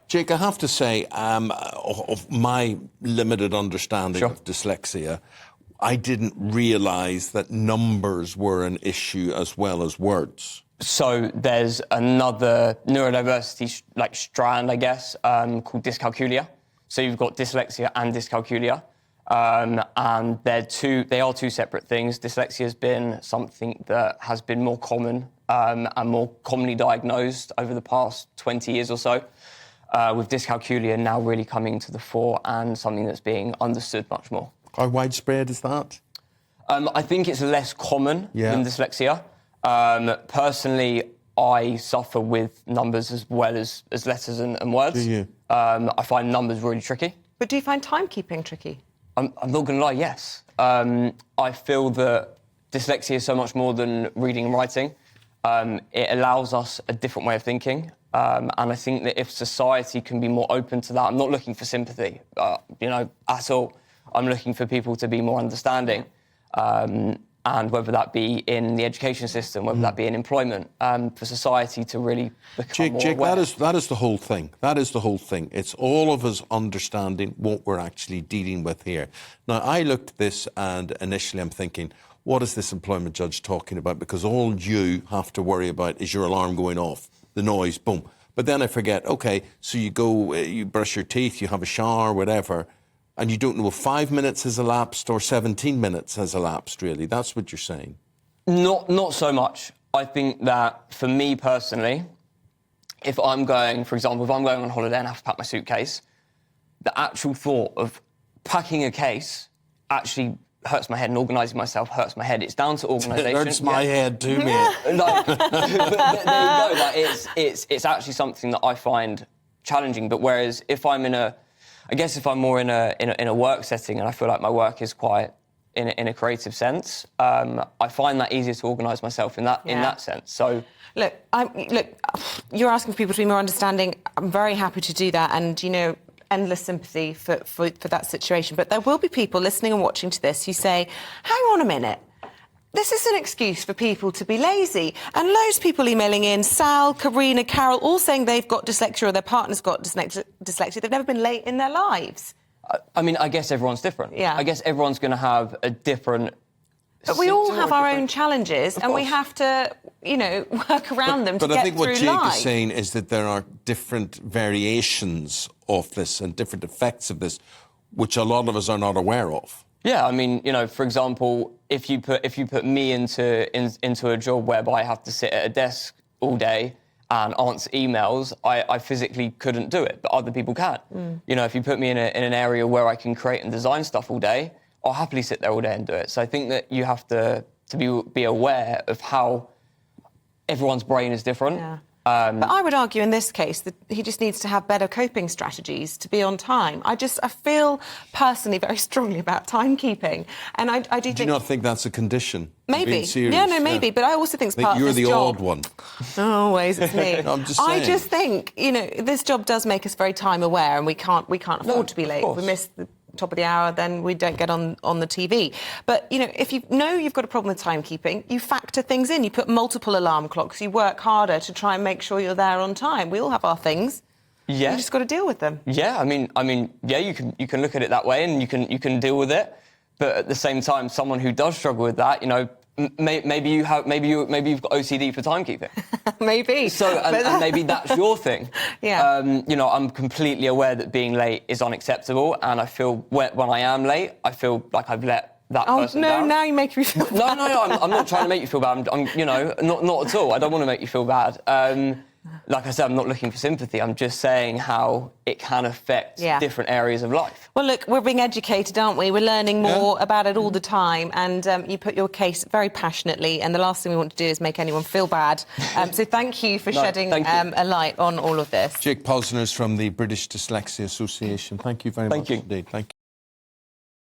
Jake, I have to say, of my limited understanding of dyslexia, I didn't realise that numbers were an issue as well as words. So there's another neurodiversity strand, I guess, called dyscalculia. So you've got dyslexia and dyscalculia, and they are two separate things. Dyslexia has been something that has been more common and more commonly diagnosed over the past 20 years or so, with dyscalculia now really coming to the fore and something that's being understood much more. How widespread is that? I think it's less common than dyslexia. Personally, I suffer with numbers as well as letters and words. Do you? I find numbers really tricky. But do you find timekeeping tricky? I'm not going to lie, yes. I feel that dyslexia is so much more than reading and writing. It allows us a different way of thinking. And I think that if society can be more open to that, I'm not looking for sympathy, at all. I'm looking for people to be more understanding. And whether that be in the education system, whether that be in employment, for society to really become more aware. that is the whole thing. That is the whole thing. It's all of us understanding what we're actually dealing with here. Now, I looked at this and initially I'm thinking, what is this employment judge talking about? Because all you have to worry about is your alarm going off, the noise, boom. But then I forget, OK, so you go, you brush your teeth, you have a shower, whatever, and you don't know if 5 minutes has elapsed or 17 minutes has elapsed, really. That's what you're saying. Not so much. I think that, for me personally, if I'm going, for example, if I'm going on holiday and I have to pack my suitcase, the actual thought of packing a case actually hurts my head, and organising myself hurts my head. It's down to organisation. It hurts my head too, mate. But there you go. It's actually something that I find challenging. But whereas if I'm if I'm more in a work setting and I feel like my work is quite in a creative sense, I find that easier to organise myself in that sense. So look, you're asking for people to be more understanding. I'm very happy to do that, and endless sympathy for that situation. But there will be people listening and watching to this who say, "Hang on a minute. This is an excuse for people to be lazy." And loads of people emailing in, Sal, Karina, Carol, all saying they've got dyslexia or their partner's got dyslexia. They've never been late in their lives. I mean, I guess everyone's different. Yeah. I guess everyone's going to have a different... But we all have our own challenges, and we have to, work around them to get through life. But I think what Jake is saying is that there are different variations of this and different effects of this, which a lot of us are not aware of. Yeah, I mean, for example, if you put me into a job whereby I have to sit at a desk all day and answer emails, I physically couldn't do it, but other people can. If you put me in an area where I can create and design stuff all day, I'll happily sit there all day and do it. So I think that you have to be aware of how everyone's brain is different. Yeah. But I would argue in this case that he just needs to have better coping strategies to be on time. I feel personally very strongly about timekeeping, and I do think... Do you not think that's a condition? Maybe. Maybe. But I also think it's part of this job. You're the odd one. Always, it's me. I'm just saying. I just think, this job does make us very time aware, and we can't afford to be late. If we miss the top of the hour, then we don't get on the TV. But, if you've got a problem with timekeeping, you factor things in. You put multiple alarm clocks. You work harder to try and make sure you're there on time. We all have our things. Yeah. You just got to deal with them. Yeah, I mean, yeah, you can look at it that way, and you can deal with it. But at the same time, someone who does struggle with that, maybe you've got OCD for timekeeping. Maybe. So, and maybe that's your thing. Yeah. I'm completely aware that being late is unacceptable, and I feel when I am late, I feel like I've let that person down. Oh, no, now you make me feel bad. No, I'm not trying to make you feel bad. I'm not at all. I don't want to make you feel bad. Like I said, I'm not looking for sympathy. I'm just saying how it can affect different areas of life. Well, look, we're being educated, aren't we? We're learning more about it all the time, and you put your case very passionately, and the last thing we want to do is make anyone feel bad. So thank you for shedding a light on all of this. Jake Posner from the British Dyslexia Association. Thank you very much indeed. Thank you.